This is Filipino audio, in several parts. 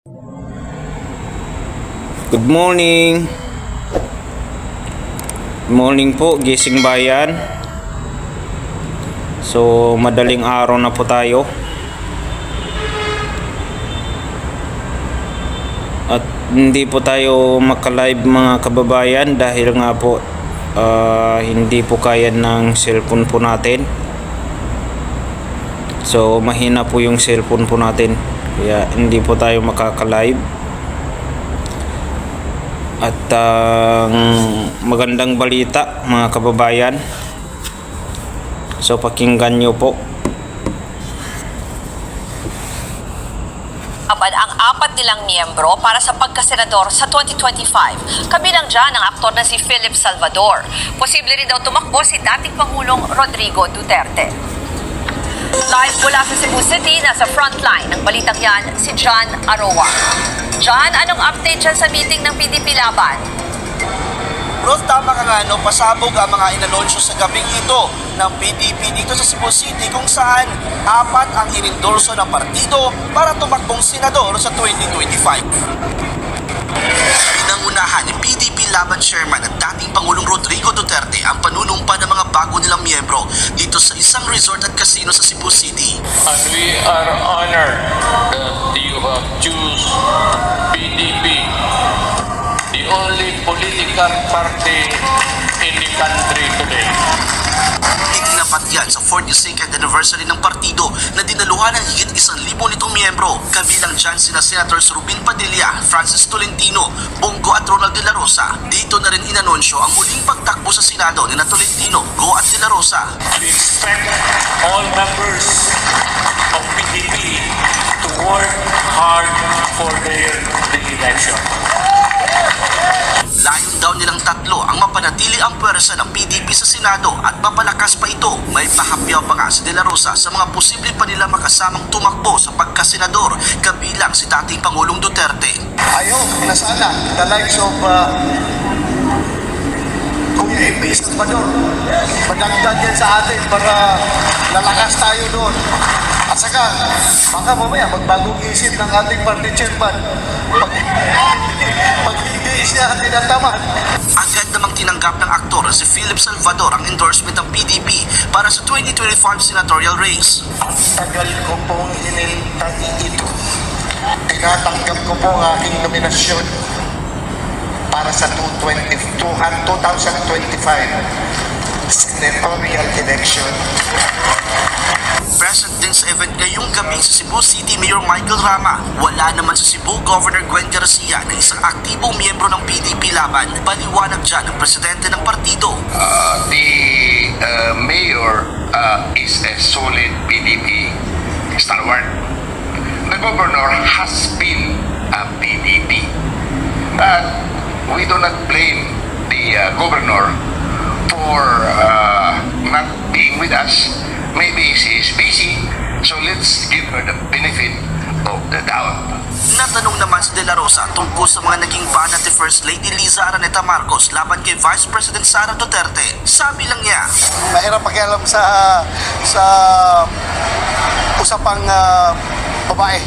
Good morning. Good morning po, gising bayan. So, madaling araw na po tayo. At hindi po tayo maka-live mga kababayan dahil nga po hindi po kaya ng cellphone po natin. So, mahina po yung cellphone po natin. Kaya hindi po tayo makaka-live. At magandang balita mga kababayan. So pakinggan nyo po. Ang apat nilang miyembro para sa pagkasenador sa 2025. Kabilang dyan ang aktor na si Philip Salvador. Posible rin daw tumakbo si dating Pangulong Rodrigo Duterte. Live mula sa Cebu City, nasa frontline ng balitang yan, si John Aroa. John, anong update dyan sa meeting ng PDP Laban? Rod, tama ka nga, pasabog ang mga inanunsyo sa gabing ito ng PDP dito sa Cebu City kung saan apat ang inendorso ng partido para tumakbong senador sa 2025. Pinangunahan ni PDP Laban Chairman at dating Pangulong Rodrigo Duterte ang panunumpa ng mga bago nilang miyembro dito sa isang resort at casino sa Cebu City. And we are honored that you have choose PDP, the only political party in the country today. Ignapat yan sa 42nd anniversary ng partido na dinaluhan ng higit 1,000 nitong miyembro. Kabilang dyan sina Senators Rubin Padilla, Francis Tolentino, Bongo at Ronald De La Rosa. Dito na rin inanunsyo ang muling pagtakbo sa Senado ni Tolentino, Go at De La Rosa. We expect all members of PDP to work hard for their re-election. Layon daw nilang tatlo ang mapanatili ang pwersa ng PDP sa Senado at mapalakas pa ito. May pahapyaw pa nga si De La Rosa sa mga posible pa nila makasamang tumakbo sa pagkasenador kabilang si dating Pangulong Duterte. I hope na sana the likes of Kuya MP Salvador madagdag yan sa atin para lalakas tayo doon. At saka, baka mamaya magbagong isip ng ating party chairman. Pag hindi siya tinataman. Agad namang tinanggap ng aktor si Philip Salvador ang endorsement ng PDP para sa 2025 senatorial race. Ang tagal ko pong hinintay ito. Tinatanggap ko po ang aking nominasyon para sa 2025 senatorial election. Present din sa event ngayong gabi sa Cebu City Mayor Michael Rama. Wala naman sa Cebu Governor Gwen Garcia na isang aktibong miyembro ng PDP Laban. Paliwanag dyan ang presidente ng partido. The mayor is a solid PDP stalwart. The governor has been a PDP. But we do not blame the governor for not being with us. Maybe she is busy, so let's give her the benefit of the doubt. Natanong naman si De La Rosa tungkol sa mga naging banat ni First Lady Liza Araneta Marcos laban kay Vice President Sara Duterte. Sabi lang niya, Mahirap pakialam sa usapang babae.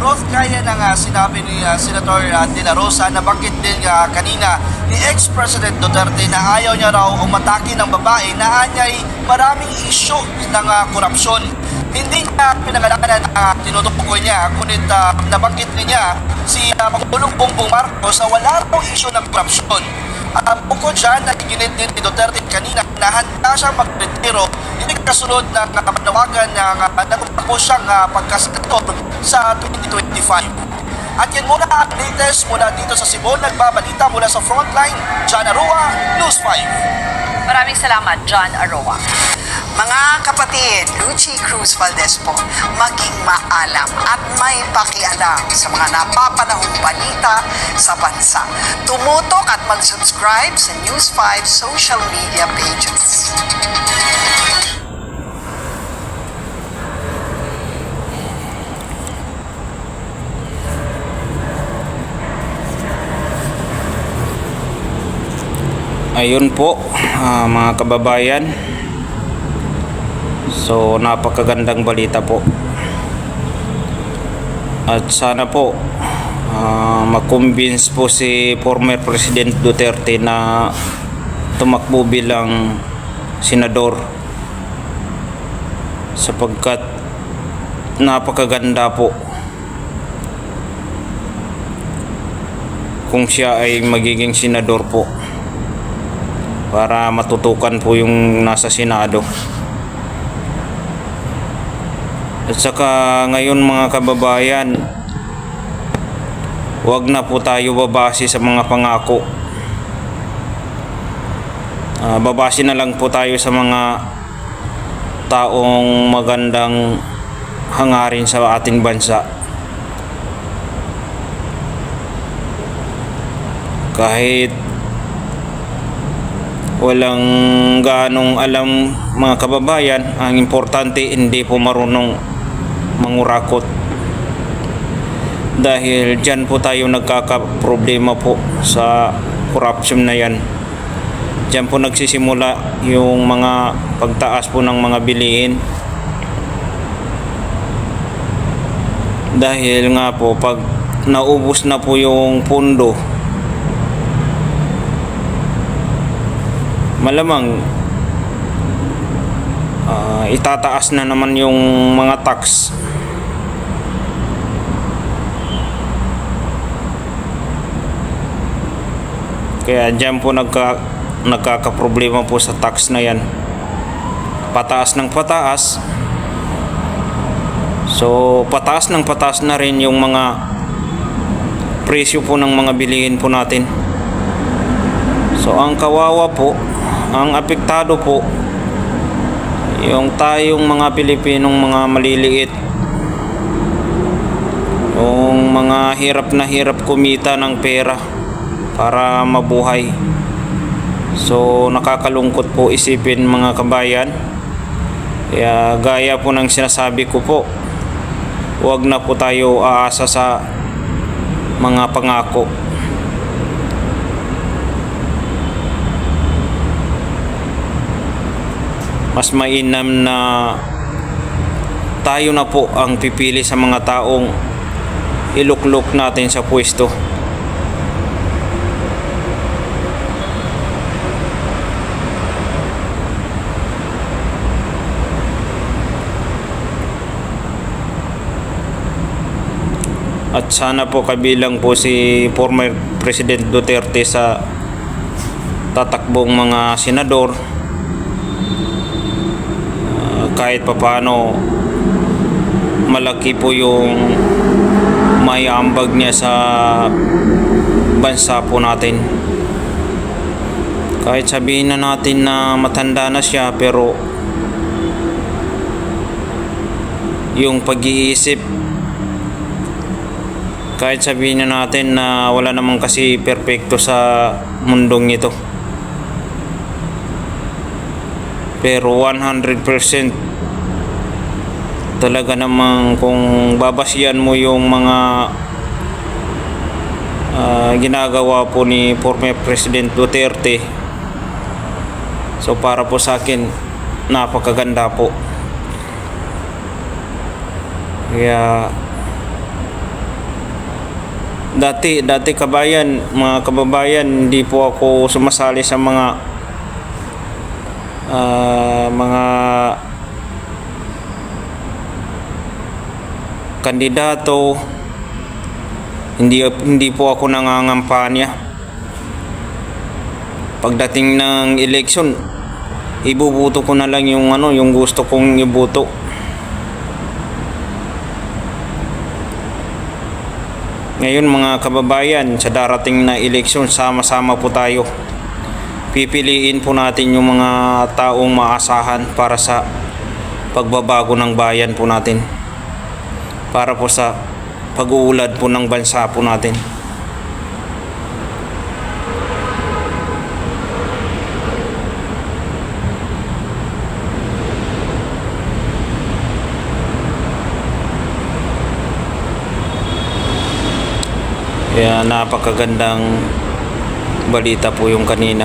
Roth, kaya na nga sinabi ni Senator De La Rosa na bakit din kanina ni ex-President Duterte na ayaw niya raw umatake ng babae na anyay maraming isyu ng korupsyon. Hindi niya pinangalanan na tinutukoy niya, ngunit nabanggit niya si Pangulong Bongbong Marcos na wala raw isyu ng korupsyon. Bukod dyan, nagiginit din ni Duterte kanina na handa siyang magretiro hindi kasunod ng panawagan na nagpapos siyang pagkasenador sa 2025. At yan muna ang latest mula dito sa Cebu. Nagbabalita mula sa Frontline, John Aroa, News 5. Maraming salamat, John Aroa. Mga kapatid, Lucy Cruz Valdez po, maging maalam at may pakialam sa mga napapanahong balita sa bansa. Tumutok at mag-subscribe sa News 5 social media pages. Ayun po mga kababayan, So napakagandang balita po. At sana po makonvince po si former President Duterte na tumakbo bilang senador, sapagkat napakaganda po kung siya ay magiging senador po, para matutukan po yung nasa Senado. At saka ngayon mga kababayan, huwag na po tayo babase sa mga pangako. Babase na lang po tayo sa mga taong magandang hangarin sa ating bansa. Kahit walang ganong alam mga kababayan, ang importante hindi po marunong mangurakot, dahil dyan po tayo nagkakaproblema po sa corruption na yan. Dyan po nagsisimula yung mga pagtaas po ng mga bilihin, dahil nga po pag naubos na po yung pundo, malamang itataas na naman yung mga tax. Kaya dyan po nagkakaproblema po sa tax na yan. Pataas ng pataas. So pataas ng pataas na rin yung mga presyo po ng mga bilihin po natin. So ang kawawa po, ang apektado po, yung tayong mga Pilipinong mga maliliit, yung mga hirap na hirap kumita ng pera para mabuhay. So nakakalungkot po isipin mga kabayan. Kaya gaya po ng sinasabi ko po, huwag na po tayo aasa sa mga pangako. Mas mainam na tayo na po ang pipili sa mga taong iluklok natin sa pwesto. At sana po kabilang po si former President Duterte sa tatakbong mga senador. Kahit papaano malaki po yung may ambag niya sa bansa po natin. Kahit sabihin na natin na matanda na siya, pero yung pag-iisip, kahit sabihin na natin na wala namang kasi perpekto sa mundong ito, pero 100% talaga namang kung babasihan mo yung mga ginagawa po ni former President Duterte, so para po sa akin napakaganda po. Kaya dati mga kababayan, hindi po ako sumasali sa mga kandidato. Hindi po ako nangangampanya. Pagdating ng eleksyon, ibubuto ko na lang yung yung gusto kong ibuto. Ngayon mga kababayan, sa darating na eleksyon, sama-sama po tayo. Pipiliin po natin yung mga taong maasahan para sa pagbabago ng bayan po natin, para po sa pag-uulad po ng bansa po natin. Kaya napakagandang balita po yung kanina.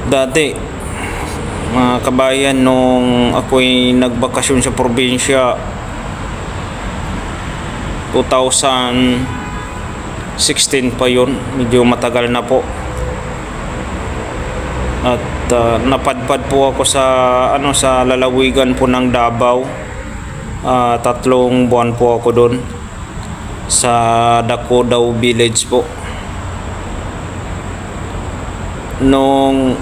Dati, mga kabayan, nung ako'y nagbakasyon sa probinsya 2016 pa yun, medyo matagal na po. At napadpad po ako sa sa lalawigan po ng Davao. 3 buwan po ako doon sa Dakodaw Village po. Nung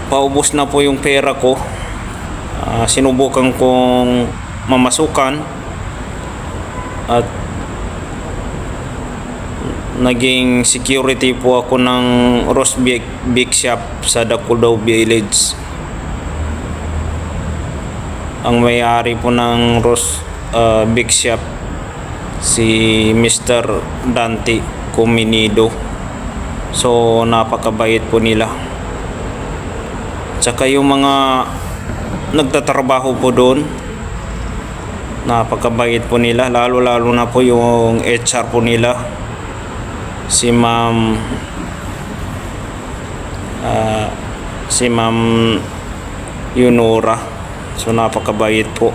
paubos na po yung pera ko, sinubukan kong mamasukan at naging security po ako ng Ross Big Shop sa Dakodaw Village. Ang may-ari po ng Ross Big Shop si Mr. Dante Cominido. So napakabait po nila. Tsaka yung mga nagtatrabaho po doon, napakabait po nila, lalo na po yung HR po nila, si Ma'am Yunora. So napakabait po.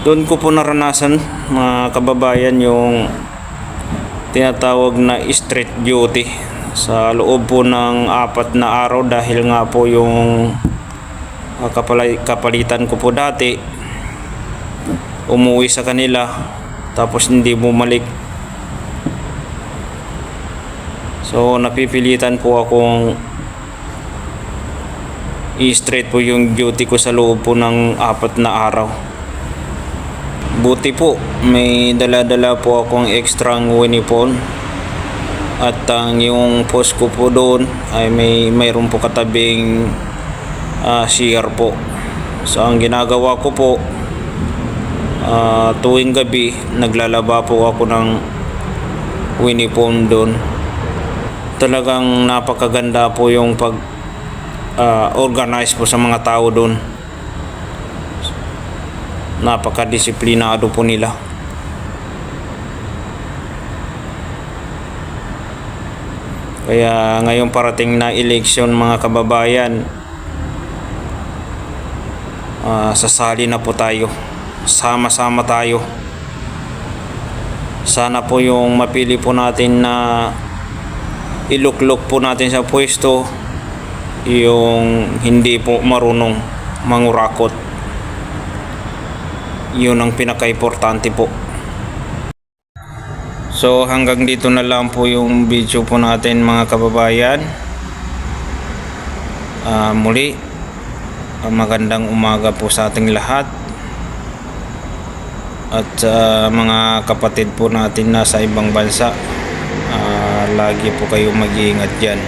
Doon ko po naranasan, mga kababayan, yung tinatawag na street duty sa loob po ng 4 na araw, dahil nga po yung kapalitan ko po dati umuwi sa kanila tapos hindi bumalik. So napipilitan po akong i-straight po yung duty ko sa loob po ng 4 na araw. Buti po may dala-dala po akong extrang uniform, at yung post ko po doon ay mayroon po katabing CR po. So ang ginagawa ko po, tuwing gabi naglalaba po ako ng uniform doon. Talagang napakaganda po yung pag organize po sa mga tao doon. Napakadisiplinado po nila. Kaya ngayong parating na eleksyon, mga kababayan, sasali na po tayo, sama-sama tayo. Sana po yung mapili po natin na iluklok po natin sa pwesto yung hindi po marunong mangurakot. Yun ang pinaka-importante po. So hanggang dito na lang po yung video po natin, mga kababayan. Muli, magandang umaga po sa ating lahat. At mga kapatid po natin na sa ibang bansa, lagi po kayong mag-iingat dyan.